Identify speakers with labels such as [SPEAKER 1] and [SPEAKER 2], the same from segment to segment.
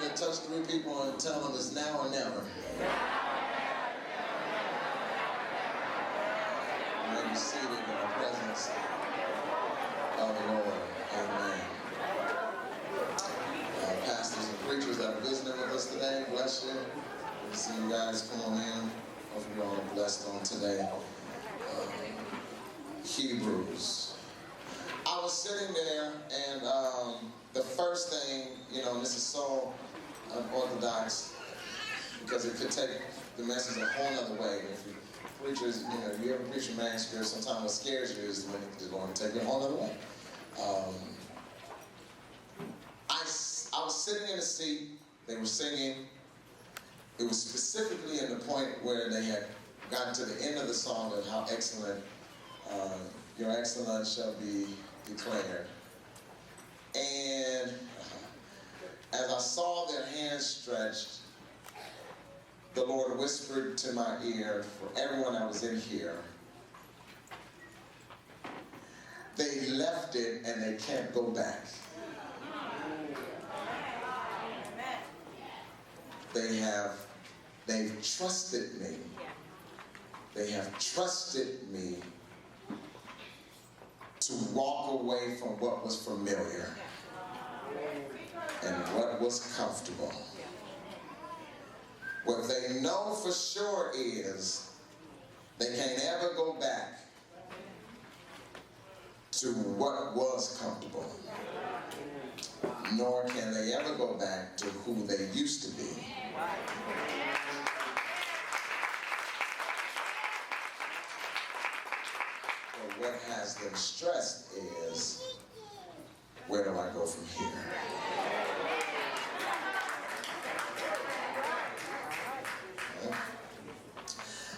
[SPEAKER 1] and touch 3 people and tell them it's now or never. You may be seated in the presence of the Lord. Amen. Pastors and preachers that are visiting with us today, bless you. Good to see you guys. Come on in. Hopefully you're all blessed on today. Hebrews. I was sitting there, and the first thing, this is so unorthodox because it could take the message a whole other way. If you preachers, you ever preach a manuscript, sometimes what scares you is when it's going to take you a whole other way. I was sitting in a seat, they were singing. It was specifically in the point where they had gotten to the end of the song of how excellent, your excellence shall be declared. And as I saw their hands stretched, the Lord whispered to my ear, for everyone that was in here, they left it and they can't go back. They've trusted me. They have trusted me to walk away from what was familiar and what was comfortable. What they know for sure is they can't ever go back to what was comfortable, nor can they ever go back to who they used to be. But what has them stressed is, where do I go from here?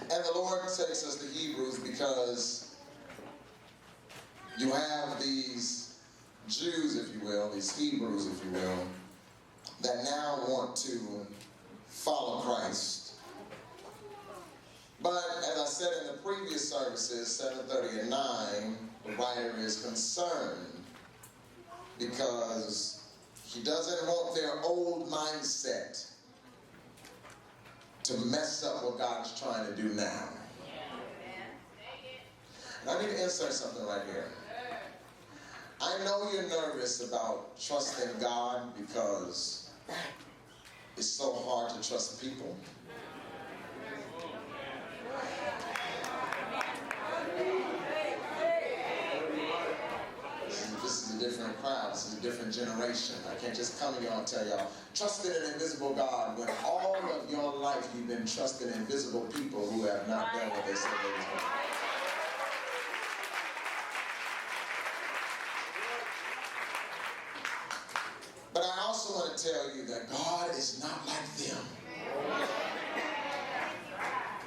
[SPEAKER 1] And the Lord takes us to Hebrews because you have these Jews, if you will, these Hebrews, if you will, that now want to follow Christ. But as I said in the previous services, 7:30 and 9, the writer is concerned because he doesn't want their old mindset to mess up what God's trying to do now. And I need to insert something right here. I know you're nervous about trusting God because it's so hard to trust people. This is a different crowd. This is a different generation. I can't just come to y'all and tell y'all, trust in an invisible God, when all of your life you've been trusting invisible people who have not done what they said they was going to do. But I also want to tell you that God is not like them.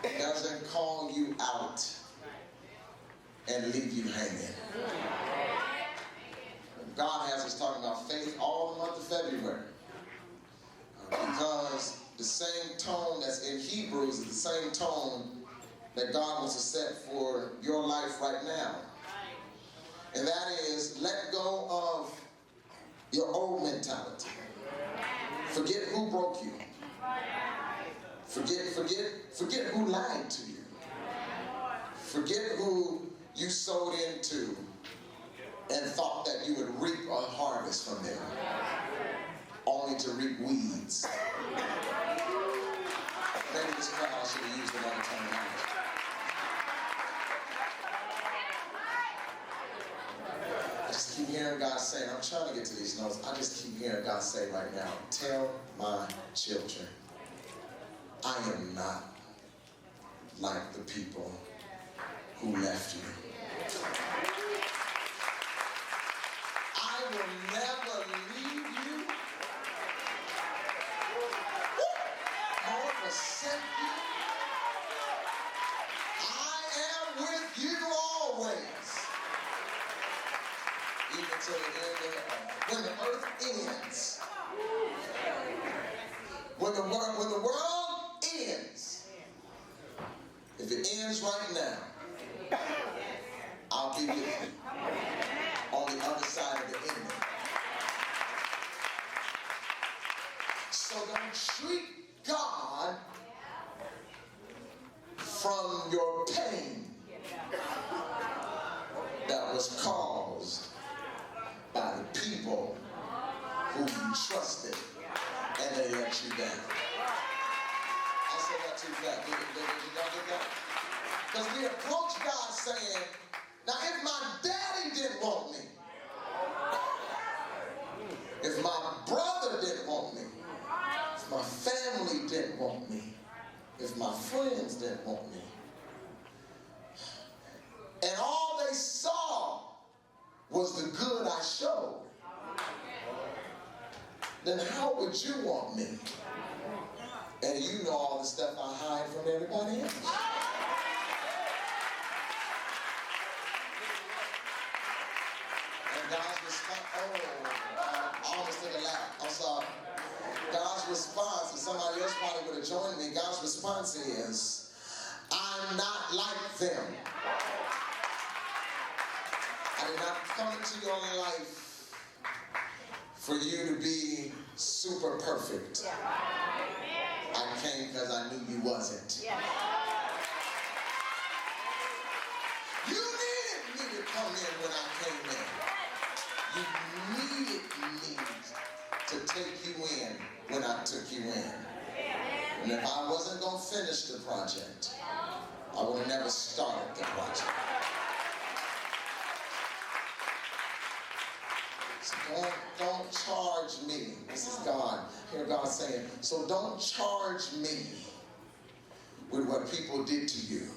[SPEAKER 1] He doesn't call you out and leave you hanging. God has us talking about faith all the month of February. Because the same tone that's in Hebrews is the same tone that God wants to set for your life right now. And that is, let go of your old mentality. Forget who broke you. Forget who lied to you. Forget who you sold into and thought that you would reap a harvest from them, only to reap weeds. Maybe this crowd should have used another terminology. I just keep hearing God say, and I'm trying to get to these notes, I just keep hearing God say right now, tell my children, I am not like the people who left you. I will never leave you nor forsake you. I am with you always. Even to the end of the earth. When the earth ends. When the world ends. If it ends right now, I'll be with you on the other side of the enemy. So don't treat God from your pain that was caused by the people who you trusted and they let you down. I said that too fast. Did y'all get that? Because we approach God saying, now if my daddy didn't want me, if my brother didn't want me, if my family didn't want me, if my friends didn't want me, and all they saw was the good I showed, then how would you want me? And you know all the stuff I hide from everybody else. And God's response, I almost took a laugh, I'm sorry. God's response, and somebody else probably would have joined me, God's response is, I'm not like them. I did not come into your life for you to be super perfect. I came because I knew you wasn't. You needed me to come in when I came in. You needed me to take you in when I took you in. And if I wasn't going to finish the project, I would have never started the project. So don't charge me. This is God. Hear God saying, so don't charge me with what people did to you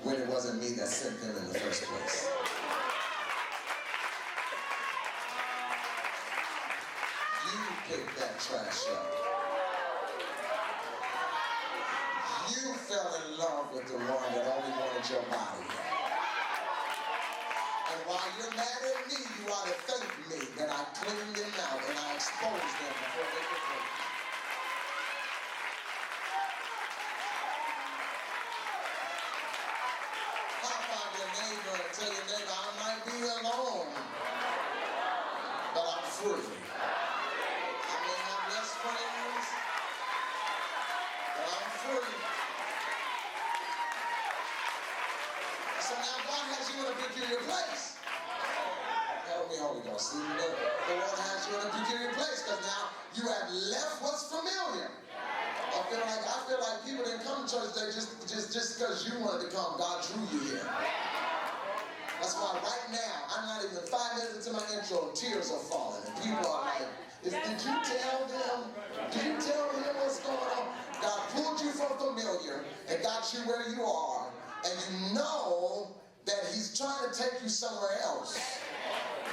[SPEAKER 1] when it wasn't me that sent them in the first place. You picked that trash up. You fell in love with the one that only wanted your body. And while you're mad at me, you ought to thank me that I cleaned them out and I exposed them before they could break them. High five your neighbor and tell your neighbor, I might be alone, but I'm free. I may have less friends, but I'm free. So now God has you in a peculiar place. Help me, Holy Ghost. See, the Lord has you in a peculiar place because now you have left what's familiar. I feel like people didn't come to church today just because you wanted to come. God drew you here. That's why right now, I'm not even 5 minutes into my intro, tears are falling. And people are like, did you tell them? Did you tell them what's going on? God pulled you from familiar and got you where you are. And you know that he's trying to take you somewhere else.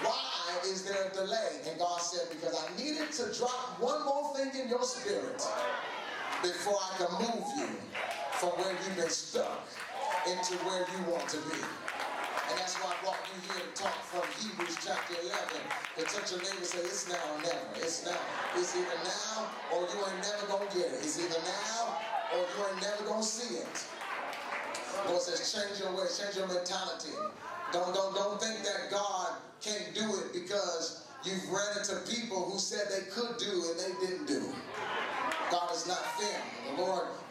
[SPEAKER 1] Why is there a delay? And God said, because I needed to drop one more thing in your spirit before I can move you from where you've been stuck into where you want to be. And that's why I brought you here to talk from Hebrews chapter 11. To touch your neighbor and say, it's now or never. It's now. It's either now or you ain't never going to get it. It's either now or you ain't never going to see it. The Lord says, change your ways, change your mentality. Don't think that God can't do it because you've ran into people who said they could do and they didn't do. God is not fair.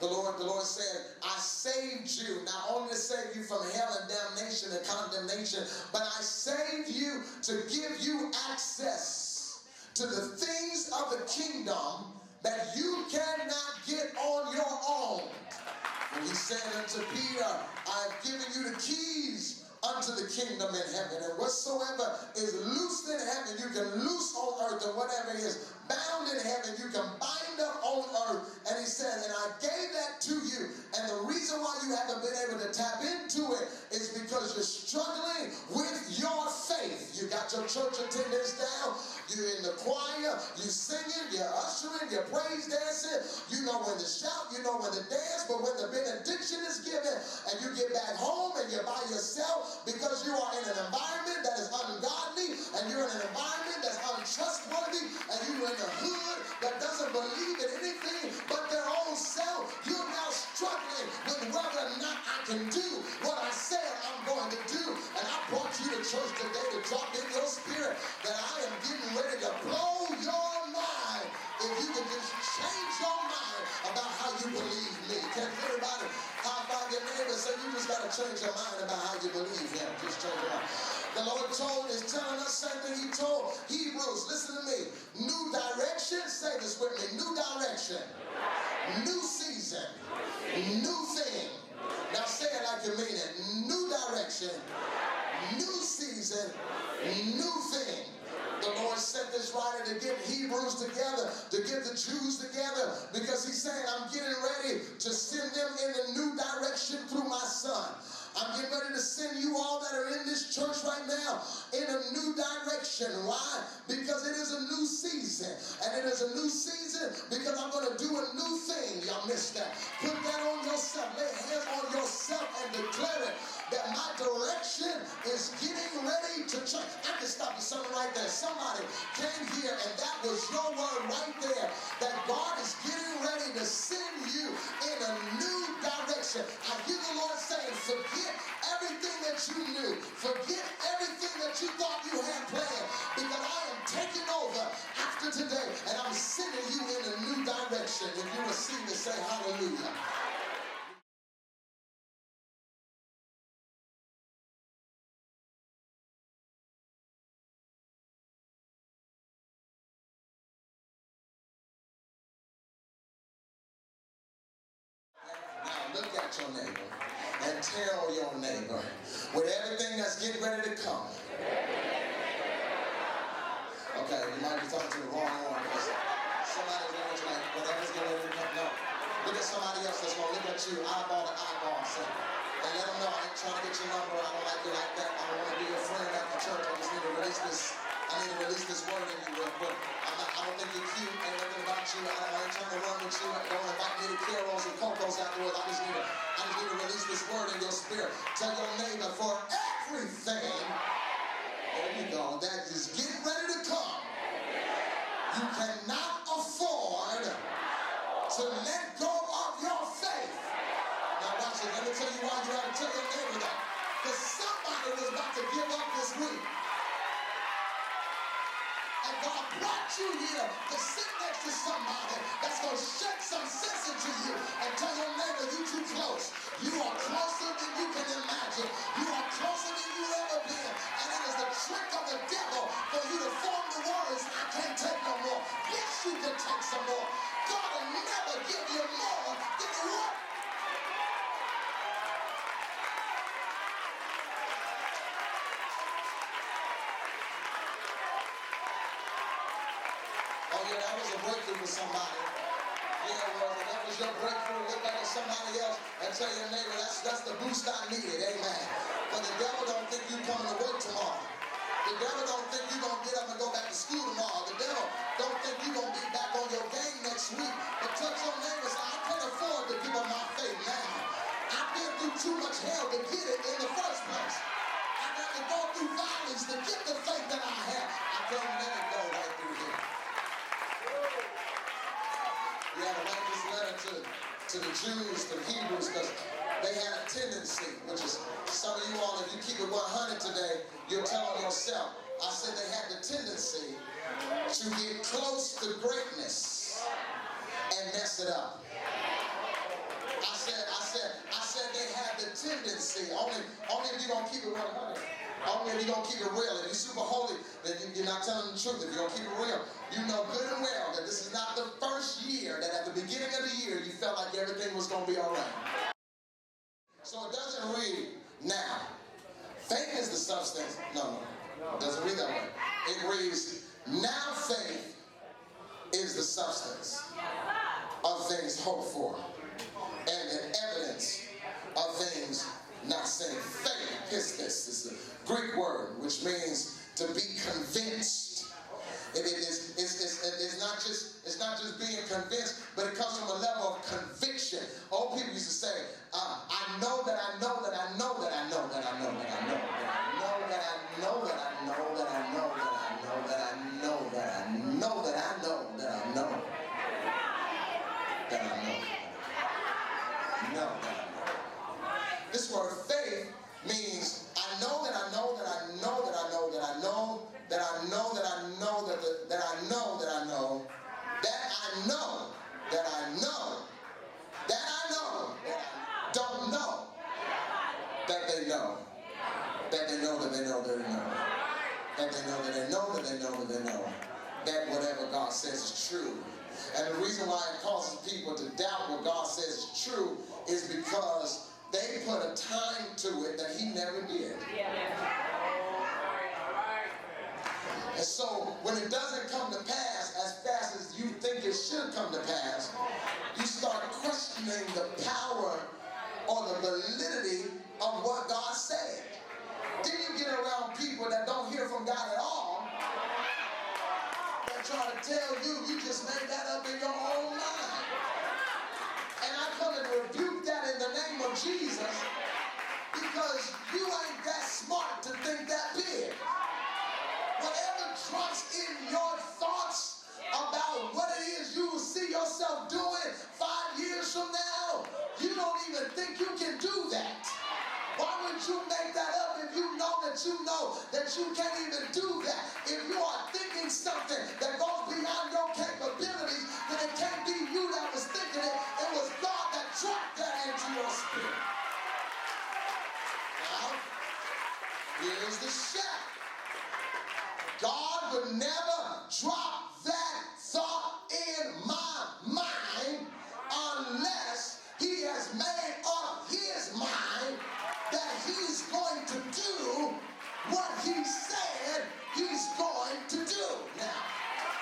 [SPEAKER 1] The Lord said, I saved you, not only to save you from hell and damnation and condemnation, but I saved you to give you access to the things of the kingdom that you cannot get on your own. And he said unto Peter, I have given you the keys unto the kingdom in heaven. And whatsoever is loosed in heaven, you can loose on earth. And whatever is bound in heaven, you can bind up on earth. And he said, and I gave that to you. And the reason why you haven't been able to tap into it is because you're struggling with your faith. You got your church attendance down. You're in the choir. You're singing. You're ushering. You're praise dancing. You know when to shout. You know when to dance. But when the benediction is given and you get back home and you're by yourself because you are in an environment that is ungodly and you're in an environment that's untrustworthy and you're in a hood that doesn't believe in anything but their own self, you're now struggling with whether or not I can do what I said I'm going to do. And I brought you to church today to drop in your spirit that I am getting ready to blow your mind if change your mind about how you believe him. Just change your mind. The Lord is telling us same thing he told Hebrews. Listen to me. New direction. Say this with me. New direction. New season. New thing. Now say it like you mean it. New direction. New season. New thing. The Lord sent this writer to get Hebrews together, to get the Jews together, because he's saying, I'm getting ready to send them in a new direction through my son. I'm getting ready to send you all that are in this church right now in a new direction. Why? Because it is a new season. And it is a new season because I'm going to do a new thing. Y'all missed that. Put that on yourself. Lay hands on yourself and declare it that my direction is getting ready to change. I can stop you something right there. Somebody came here and that was your word right there, that God is getting ready to send you in a new direction. I hear the Lord saying, forget everything that you knew. Forget everything that you thought you had planned, because I am taking over after today and I'm sending you in a new direction. If you receive it, say hallelujah. Now look at your neighbor and tell your neighbor, with everything that's getting ready to come. Okay, you might be talking to the wrong one, because somebody's going to like, whatever's getting ready to come. No. Look at somebody else that's going to look at you eyeball to eyeball and let them know, I ain't trying to get your number. I don't like you like that. I don't want to be your friend at the church. I just need to release this. I need to release this word in you real quick. I don't think you're cute. Ain't nothing about you. I ain't trying to run with you. Don't invite me to Carols and Cocos afterwards. I just need to release this word in your spirit. Tell your neighbor, for everything, there you go, that is getting ready to come, you cannot afford to let go of your faith. Now watch it. Let me tell you why you have to tell your neighbor that. Because somebody was about to give up this week. And God brought you here to sit next to somebody that's going to shake some sense into you and tell your neighbor, you too close. You are closer than you can imagine. You are closer than you ever been. And it is the trick of the devil for you to form the words, I can't take no more. Yes, you can take some more. God will never give you more than you want. Oh yeah, that was a breakthrough for somebody. Yeah, well, that was your breakthrough. Look back at somebody else and tell your neighbor, that's the boost I needed. Amen. But the devil don't think you coming to work tomorrow. The devil don't think you're going to get up and go back to school tomorrow. The devil don't think you're going to be back on your game next week. But touch your neighbor and say, I can't afford to give up my faith now. I've been through too much hell to get it in the first place. I got to go through valleys to get the faith that I have. I can't let it go right through here. We had to write this letter to the Jews, to the Hebrews, because they had a tendency, which is some of you all, if you keep it 100 today, you're telling yourself, I said they had the tendency to get close to greatness and mess it up. I said they had the tendency, only if you're going to keep it 100. Only if you're going to keep it real. If you're super holy, then you're not telling the truth. If you're going to keep it real, you know good and well that this is not the first year that at the beginning of the year you felt like everything was going to be all right. So it doesn't read now. Faith is the substance. No, it doesn't read that way. It reads, now faith is the substance of things hoped for and the evidence of things not seen. Faith, pistis, is the Greek word which means to be convinced. It's not just being convinced, but it comes from a level of conviction. Old people used to say, I know that I know that I know that I know that I know that I know that I know that I know that I know that I know that I know that I know that I know that I know that I know. This word faith means I know that I know that I know that I know that I know that I know that I know that I know that I know that I know that I know that I know that I don't know whatever God says is true. And the reason why it causes people to doubt what God says is true is because they put a time to it that he never did. And so when it doesn't come to pass as fast as you think it should come to pass, you start questioning the power or the validity of what God said. Then you get around people that don't hear from God at all, that try to tell you you just made that up in your own mind. And I come and rebuke that in the name of Jesus, because you ain't that smart to think that big. Whatever drops in your thoughts about what it is you will see yourself doing 5 years from now, you don't even think you can do that. Why would you make that up if you know that you can't even do that? If you are thinking something that goes beyond your capabilities, then it can't be you that was thinking it. It was God that dropped that into your spirit. Now, here's the shack. God would never drop that thought in my mind unless he has made up his mind that he's going to do what he said he's going to do. Now,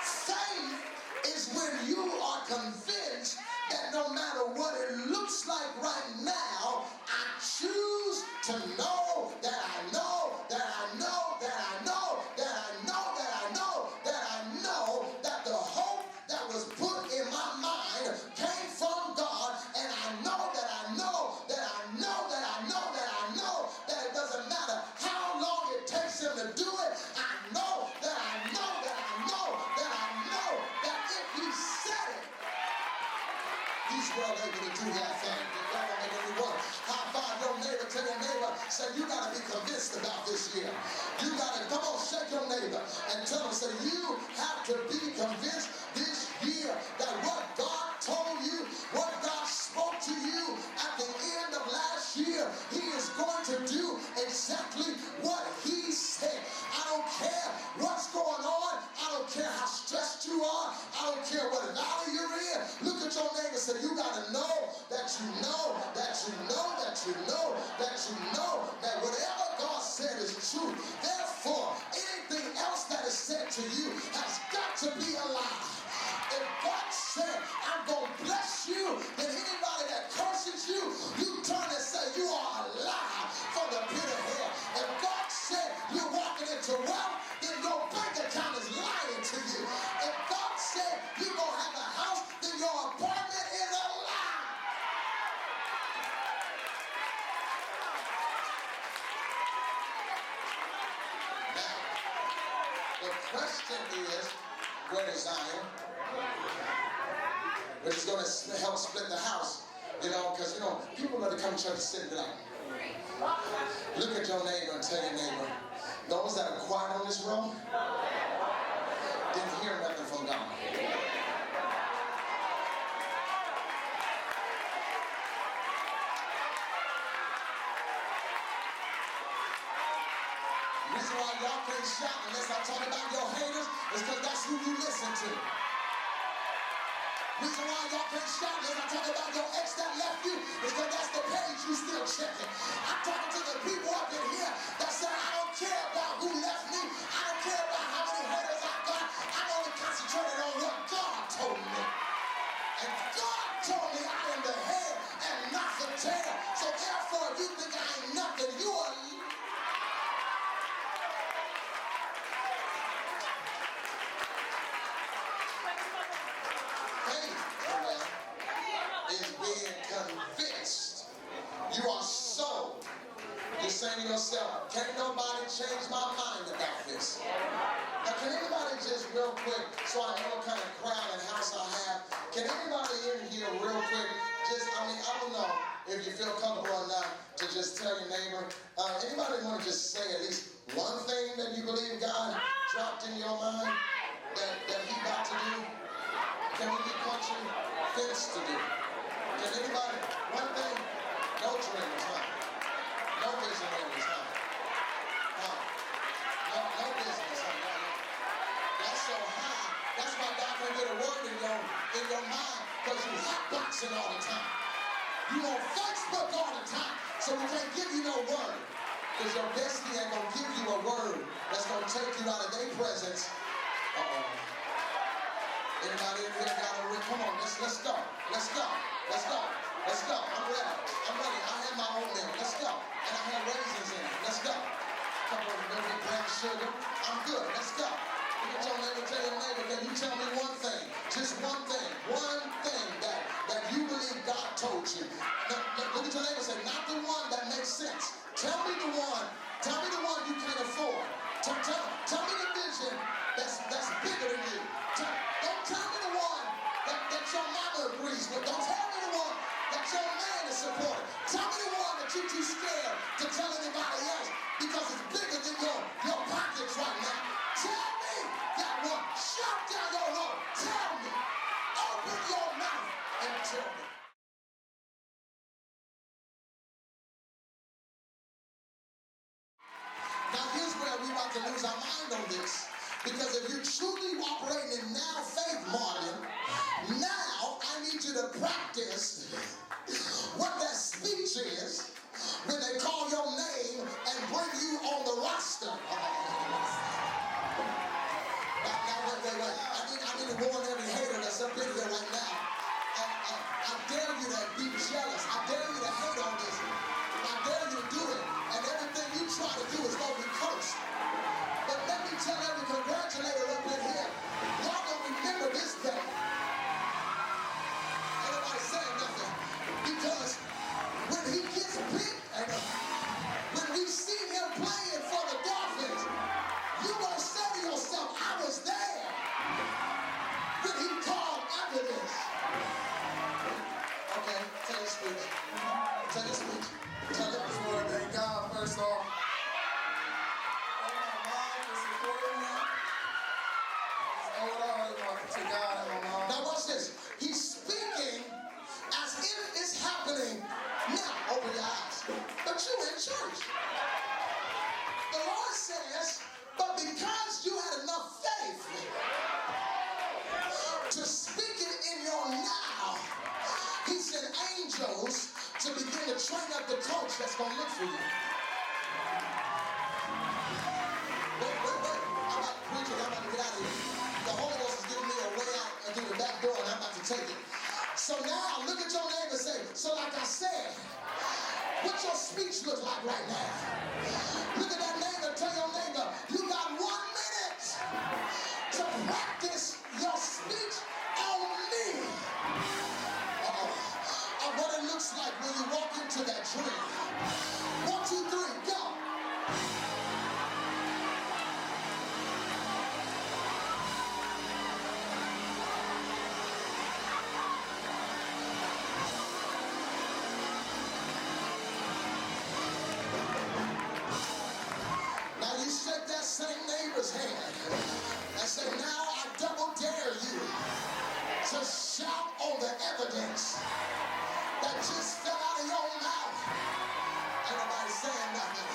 [SPEAKER 1] faith is when you are convinced that no matter what it looks like right now, I choose to know that I know that I know that I know that I know that I know that I know that the hope that was put in my mind came from God, and I know that I know that I know that I know that I know that it doesn't matter how long it takes him to do it. I know that I know that I know that I know that if he said it, he's well able to do that thing. Y'all don't make any work. High five your neighbor, tell your neighbor, say, you got to be convinced about this year. You got to, come on, shake your neighbor and tell him, say, you have to be convinced this year that what God told you, what God spoke to you at the end of last year, he is going to do exactly what he said. I don't care what's going on. I don't care how stressed you are. I don't care what valley you're in. Look at your neighbor and say, you got to know that you know that you know that you know that you know that whatever God said is true. Therefore, anything else that is said to you has got to be a lie. If God said, I'm going to bless you, then anybody that curses you, you turn and say, you are a lie from the pit of hell. If God said you're walking into wealth, then your bank account is lying to you. If God said you're going to have a house, then your apartment is a lie. Now, the question is, where is Zion? But it's going to help split the house, because, people are going to come to church and sit and be like, look at your neighbor and tell your neighbor, those that are quiet on this road didn't hear nothing from God. The reason why y'all can't shout unless I talk about your haters is because that's who you listen to. The reason why y'all can't shout unless I talk about your ex that left you is because that's the page you still checking. I'm talking to the people up in here that say, I don't care about who left me. I don't care about how many haters I got. I'm only concentrated on what God told me. And God told me I am the head and not the tail. So therefore, if you think I ain't nothing, you are. Is being convinced. You are so. You're saying to yourself, can't nobody change my mind about this. Now, can anybody just real quick, so I know what kind of crowd and house I have, can anybody in here real quick, I don't know if you feel comfortable enough to just tell your neighbor, anybody want to just say at least one thing that you believe God dropped in your mind that he about to do? Can we be country things to do? Can anybody, one thing, no dreamers, huh? No visionaries, huh? No business, huh? That's so high. That's why can't get a word in your mind because you hotboxing all the time. You on Facebook all the time, so we can't give you no word. Because your bestie ain't gonna give you a word that's gonna take you out of their presence. Anybody in here got a ring? Come on, let's go. Let's go. Let's go. Let's go. I'm ready. I'm ready. I have my own milk. Let's go. And I have raisins in it. Let's go. Come on, milk and brown sugar. I'm good. Let's go. Look at your neighbor, tell your neighbor, can you tell me one thing? Just one thing that you believe God told you. Now, look at your neighbor and say, not the one that makes sense. Tell me the one you can't afford. Tell me the vision that's bigger than you. Don't tell me the one that your mama agrees with. Don't tell me the one that your man is supporting. Tell me the one that you're too scared to tell anybody else because it's bigger than your pockets right now. Tell me that one. Shut down your home. Tell me. Open your mouth and tell me. Now here's where we're about to lose our mind on this. Because if you're truly operating in now faith, Martin, now I need you to practice what that speech is when they call your name and bring you on the roster. Now, wait. I need to warn every hater that's up in here right now. I dare you to be jealous. I dare you to hate on this. I dare you to do it. And everything you try to do is going to be cursed. But let me tell every congratulator up in here, y'all gonna remember this day. Everybody saying nothing. Because when he gets picked, when we see him playing for the Dolphins, you gonna say to yourself, I was there when he called after this. Okay, tell your speech. Tell your speech. Tell it before I thank God first off. Now watch this. He's speaking as if it's happening now. Open your eyes. But you in church. The Lord says, but because you had enough faith to speak it in your now, he sent angels to begin to train up the coach that's going to look for you. Wait. I'm about to preach it. I'm about to get out of here. The Holy Ghost is giving me a way out through the back door, and I'm about to take it. So now, look at your neighbor and say, so like I said, what your speech look like right now? Look at that neighbor, tell your neighbor, you got 1 minute to practice your speech on me. Of what it looks like when you walk into that dream. 1, 2, 3, go. Shake that same neighbor's hand and say, now I double dare you to shout on the evidence that just fell out of your mouth. Ain't nobody saying nothing.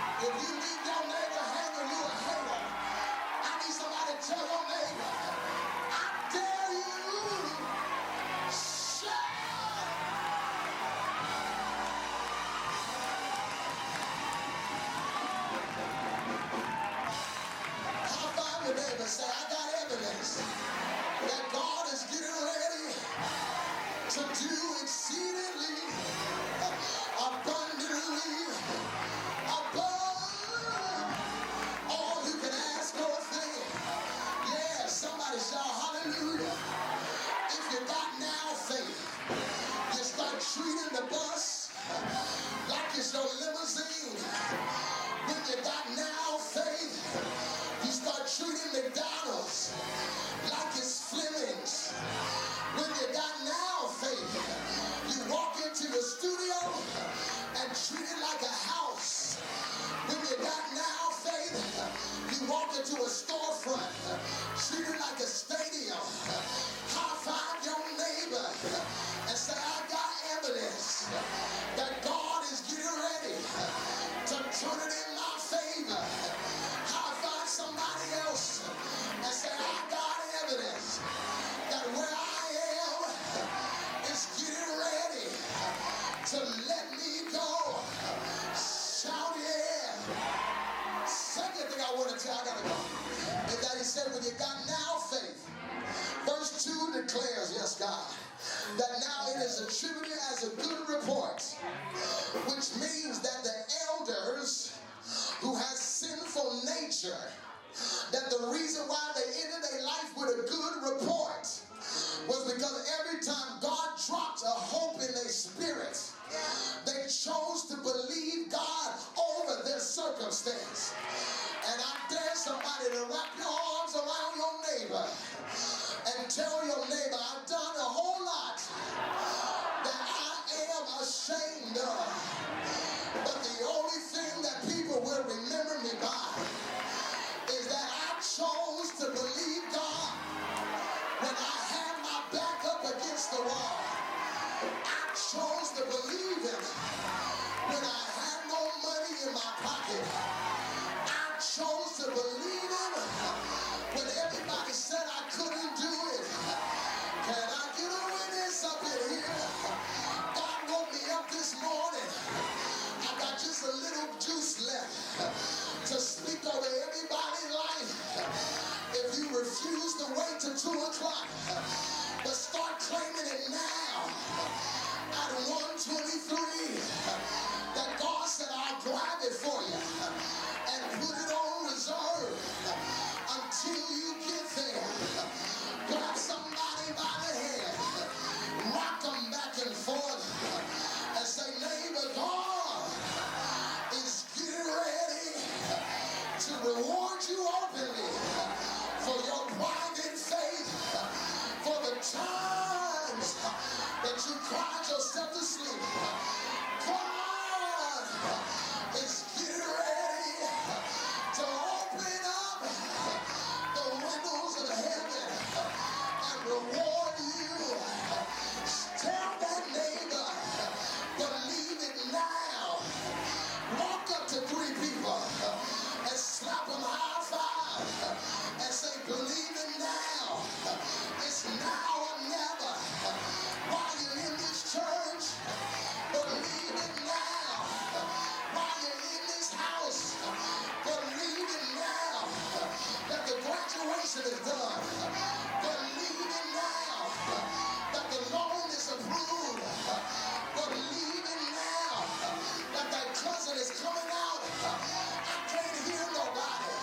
[SPEAKER 1] If you leave your neighbor hanging, you a hater. I need somebody to tell your neighbor, I dare you shout. Neighbor say, I got evidence that God is getting ready to do exceedingly abundantly above all you can ask or think. Yeah, somebody shout hallelujah. If you got now faith, you start treating the bus like it's your limousine. When you got now faith, you start treating McDonald's like it's Fleming's. When you got now faith, you walk into the studio and treat it like a house. When you got now faith, you walk into a storefront, treat it like a stadium. High five your neighbor and say, I got evidence that God is getting ready to turn it in my favor. High five somebody else and that now it is attributed as a good report, which means that the elders who has sinful nature, that the reason why they ended their life with a good report was because every time God dropped a hope in their spirit, they chose to believe God over their circumstance. And I dare somebody to wrap your arms around your neighbor and tell your neighbor, I've done a whole lot that I am ashamed of. But the only thing that people will remember me by is that I chose to believe God when I had my back up against the wall. I chose to believe Him when I had no money in my pocket. I chose to believe Him when everybody said I couldn't do it. Can I get a witness up in here? God woke me up this morning. I got just a little juice left to speak over everybody's life. If you refuse to wait till 2 o'clock, but start claiming it now at 1:23, that God said I'll grab it for you and put it on reserve until you get there. Grab somebody by the hand, rock them back and forth, and say, neighbor, God is getting ready to reward you openly for your private faith, for the times that you cried yourself to sleep. God is getting ready to open up the windows of heaven and reward you. Tell that neighbor, believe it now. Walk up to 3 people and slap them high five and say, believe it now. It's now or never. While you're in this church, believe it now. While you're in this house, believe it now. That the graduation is done. Believe it now. That the loan is approved. Believe it now. That that cousin is coming out. I can't hear nobody.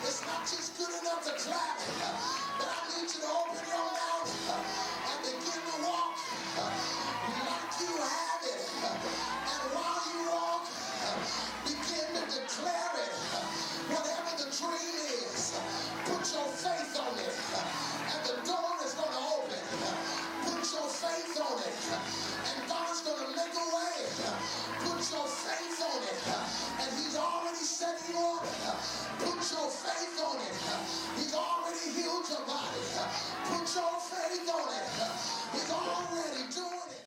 [SPEAKER 1] It's not just good enough to clap, but I need you to open your mouth and begin to walk like you have it. And while you walk, begin to declare it. Whatever the dream is, put your faith on it, and the door is going to open. Put your faith on it, and God's going to make a way. Put your faith on it, and He's already set you up. Put your faith on it. He's already healed your body. Put your faith on it. He's already